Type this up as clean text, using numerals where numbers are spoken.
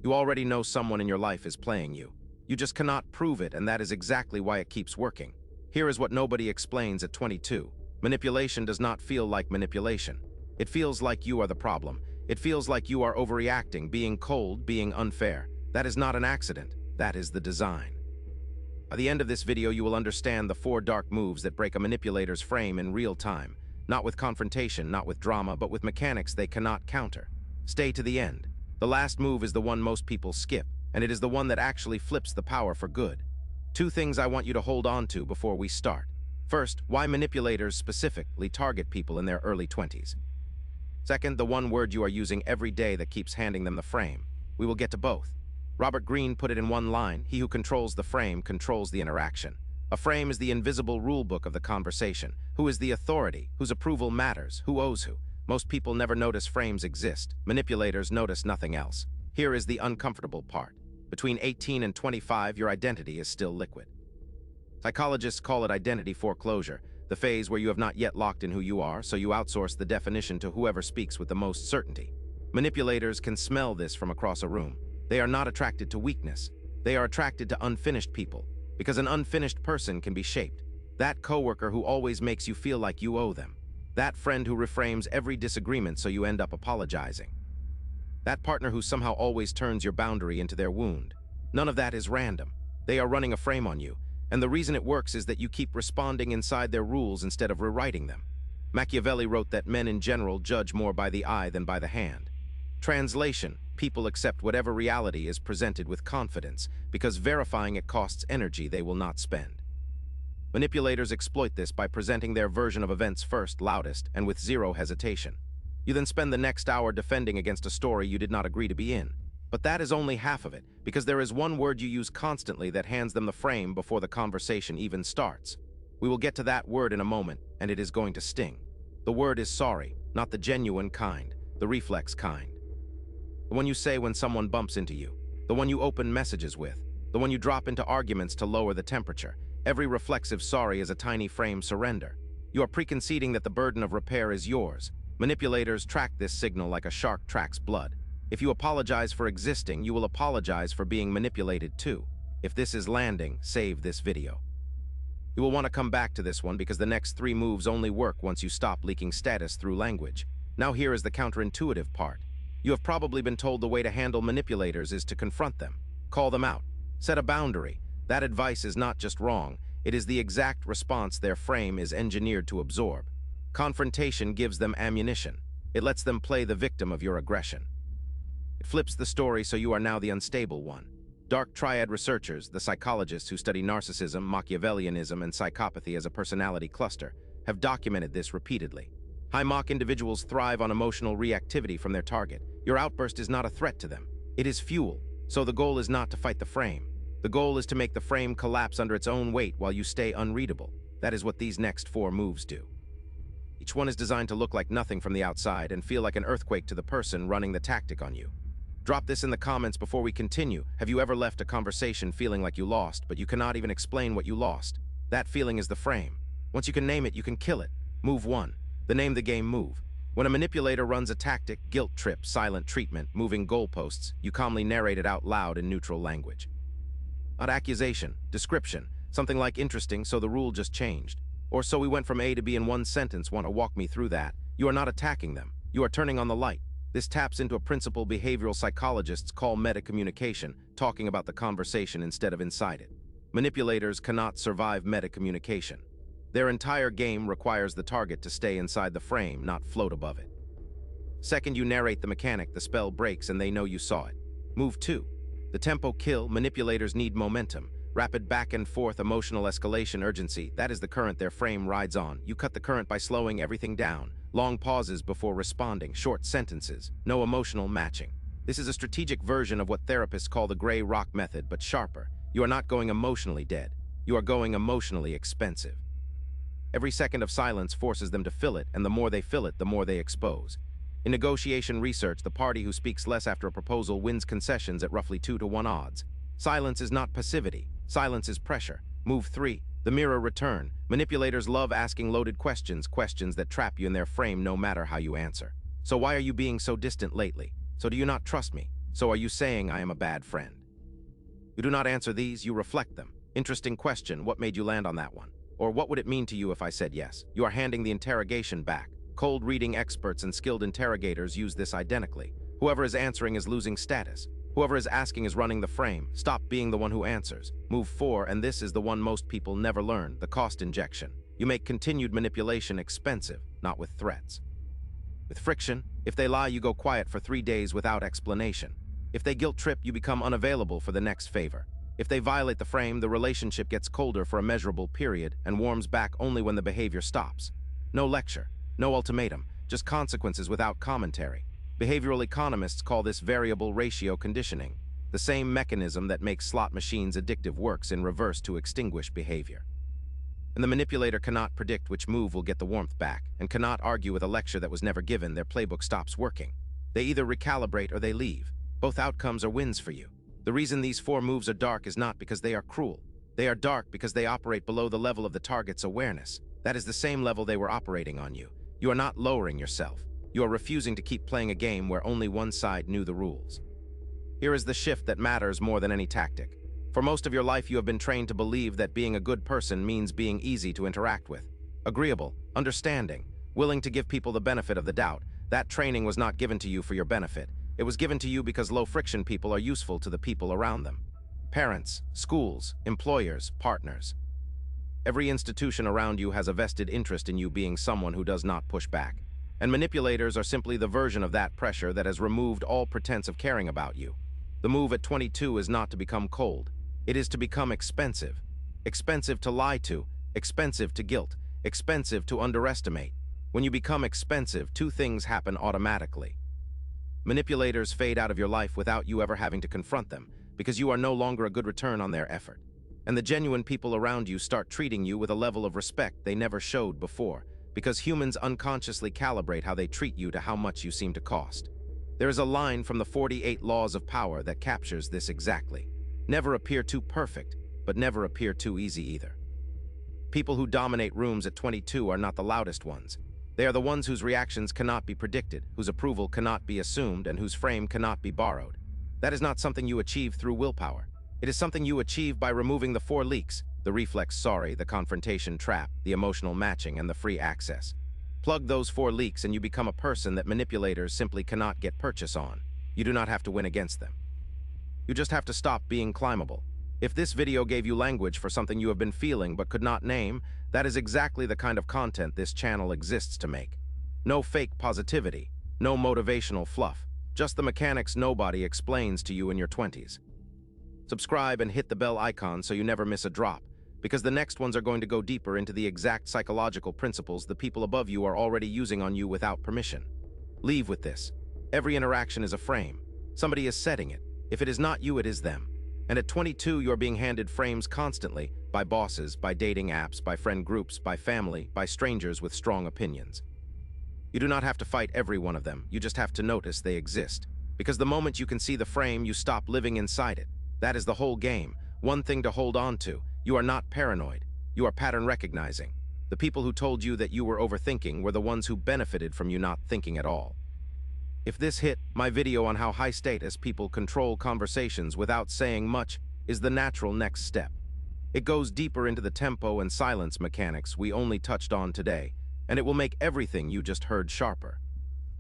You already know someone in your life is playing you. You just cannot prove it, and that is exactly why it keeps working. Here is what nobody explains at 22. Manipulation does not feel like manipulation. It feels like you are the problem. It feels like you are overreacting, being cold, being unfair. That is not an accident. That is the design. By the end of this video, you will understand the 4 dark moves that break a manipulator's frame in real time. Not with confrontation, not with drama, but with mechanics they cannot counter. Stay to the end. The last move is the one most people skip, and it is the one that actually flips the power for good. 2 things I want you to hold on to before we start. First, why manipulators specifically target people in their early 20s. Second, the one word you are using every day that keeps handing them the frame. We will get to both. Robert Greene put it in one line: he who controls the frame controls the interaction. A frame is the invisible rulebook of the conversation. Who is the authority? Whose approval matters? Who owes who? Most people never notice frames exist. Manipulators notice nothing else. Here is the uncomfortable part. Between 18 and 25, your identity is still liquid. Psychologists call it identity foreclosure, the phase where you have not yet locked in who you are, so you outsource the definition to whoever speaks with the most certainty. Manipulators can smell this from across a room. They are not attracted to weakness. They are attracted to unfinished people, because an unfinished person can be shaped. That coworker who always makes you feel like you owe them. That friend who reframes every disagreement so you end up apologizing. That partner who somehow always turns your boundary into their wound. None of that is random. They are running a frame on you, and the reason it works is that you keep responding inside their rules instead of rewriting them. Machiavelli wrote that men in general judge more by the eye than by the hand. Translation: people accept whatever reality is presented with confidence, because verifying it costs energy they will not spend. Manipulators exploit this by presenting their version of events first, loudest, and with zero hesitation. You then spend the next hour defending against a story you did not agree to be in. But that is only half of it, because there is one word you use constantly that hands them the frame before the conversation even starts. We will get to that word in a moment, and it is going to sting. The word is sorry, not the genuine kind, the reflex kind. The one you say when someone bumps into you, the one you open messages with, the one you drop into arguments to lower the temperature. Every reflexive sorry is a tiny frame surrender. You are preconceding that the burden of repair is yours. Manipulators track this signal like a shark tracks blood. If you apologize for existing, you will apologize for being manipulated too. If this is landing, save this video. You will want to come back to this one because the next 3 moves only work once you stop leaking status through language. Now here is the counterintuitive part. You have probably been told the way to handle manipulators is to confront them. Call them out. Set a boundary. That advice is not just wrong, it is the exact response their frame is engineered to absorb. Confrontation gives them ammunition. It lets them play the victim of your aggression. It flips the story so you are now the unstable one. Dark triad researchers, the psychologists who study narcissism, Machiavellianism, and psychopathy as a personality cluster, have documented this repeatedly. High Mach individuals thrive on emotional reactivity from their target. Your outburst is not a threat to them. It is fuel. So the goal is not to fight the frame. The goal is to make the frame collapse under its own weight while you stay unreadable. That is what these next 4 moves do. Each one is designed to look like nothing from the outside and feel like an earthquake to the person running the tactic on you. Drop this in the comments before we continue. Have you ever left a conversation feeling like you lost, but you cannot even explain what you lost? That feeling is the frame. Once you can name it, you can kill it. Move 1. The name the game move. When a manipulator runs a tactic, guilt trip, silent treatment, moving goalposts, you calmly narrate it out loud in neutral language. Not accusation, description, something like interesting, so the rule just changed. Or so we went from A to B in one sentence. Want to walk me through that? You are not attacking them. You are turning on the light. This taps into a principle behavioral psychologists call metacommunication, talking about the conversation instead of inside it. Manipulators cannot survive metacommunication. Their entire game requires the target to stay inside the frame, not float above it. Second, you narrate the mechanic, the spell breaks, and they know you saw it. Move 2. The tempo kill. Manipulators need momentum. Rapid back and forth, emotional escalation, urgency. That is the current their frame rides on. You cut the current by slowing everything down. Long pauses before responding, short sentences, no emotional matching. This is a strategic version of what therapists call the gray rock method, but sharper. You are not going emotionally dead. You are going emotionally expensive. Every second of silence forces them to fill it, and the more they fill it, the more they expose. In negotiation research, the party who speaks less after a proposal wins concessions at roughly 2-to-1 odds. Silence is not passivity. Silence is pressure. Move 3. The mirror return. Manipulators love asking loaded questions, questions that trap you in their frame no matter how you answer. So why are you being so distant lately? So do you not trust me? So are you saying I am a bad friend? You do not answer these, you reflect them. Interesting question, what made you land on that one? Or what would it mean to you if I said yes? You are handing the interrogation back. Cold reading experts and skilled interrogators use this identically. Whoever is answering is losing status. Whoever is asking is running the frame. Stop being the one who answers. Move 4, and this is the one most people never learn, the cost injection. You make continued manipulation expensive, not with threats. With friction, if they lie, you go quiet for 3 days without explanation. If they guilt trip, you become unavailable for the next favor. If they violate the frame, the relationship gets colder for a measurable period and warms back only when the behavior stops. No lecture, no ultimatum, just consequences without commentary. Behavioral economists call this variable ratio conditioning. The same mechanism that makes slot machines addictive works in reverse to extinguish behavior. And the manipulator cannot predict which move will get the warmth back, and cannot argue with a lecture that was never given. Their playbook stops working. They either recalibrate or they leave. Both outcomes are wins for you. The reason these 4 moves are dark is not because they are cruel. They are dark because they operate below the level of the target's awareness. That is the same level they were operating on you. You are not lowering yourself. You are refusing to keep playing a game where only one side knew the rules. Here is the shift that matters more than any tactic. For most of your life, you have been trained to believe that being a good person means being easy to interact with. Agreeable, understanding, willing to give people the benefit of the doubt. That training was not given to you for your benefit. It was given to you because low-friction people are useful to the people around them. Parents, schools, employers, partners. Every institution around you has a vested interest in you being someone who does not push back. And manipulators are simply the version of that pressure that has removed all pretense of caring about you. The move at 22 is not to become cold. It is to become expensive. Expensive to lie to, expensive to guilt, expensive to underestimate. When you become expensive, 2 things happen automatically. Manipulators fade out of your life without you ever having to confront them, because you are no longer a good return on their effort. And the genuine people around you start treating you with a level of respect they never showed before, because humans unconsciously calibrate how they treat you to how much you seem to cost. There is a line from the 48 laws of power that captures this exactly. Never appear too perfect, but never appear too easy either. People who dominate rooms at 22 are not the loudest ones. They are the ones whose reactions cannot be predicted, whose approval cannot be assumed, and whose frame cannot be borrowed. That is not something you achieve through willpower. It is something you achieve by removing the 4 leaks, the reflex sorry, the confrontation trap, the emotional matching, and the free access. Plug those 4 leaks and you become a person that manipulators simply cannot get purchase on. You do not have to win against them. You just have to stop being climbable. If this video gave you language for something you have been feeling but could not name, that is exactly the kind of content this channel exists to make. No fake positivity, no motivational fluff, just the mechanics nobody explains to you in your 20s. Subscribe and hit the bell icon so you never miss a drop, because the next ones are going to go deeper into the exact psychological principles the people above you are already using on you without permission. Leave with this. Every interaction is a frame. Somebody is setting it. If it is not you, it is them. And at 22, you're being handed frames constantly, by bosses, by dating apps, by friend groups, by family, by strangers with strong opinions. You do not have to fight every one of them, you just have to notice they exist. Because the moment you can see the frame, you stop living inside it. That is the whole game. One thing to hold on to. You are not paranoid. You are pattern recognizing. The people who told you that you were overthinking were the ones who benefited from you not thinking at all. If this hit, my video on how high-status people control conversations without saying much is the natural next step. It goes deeper into the tempo and silence mechanics we only touched on today, and it will make everything you just heard sharper.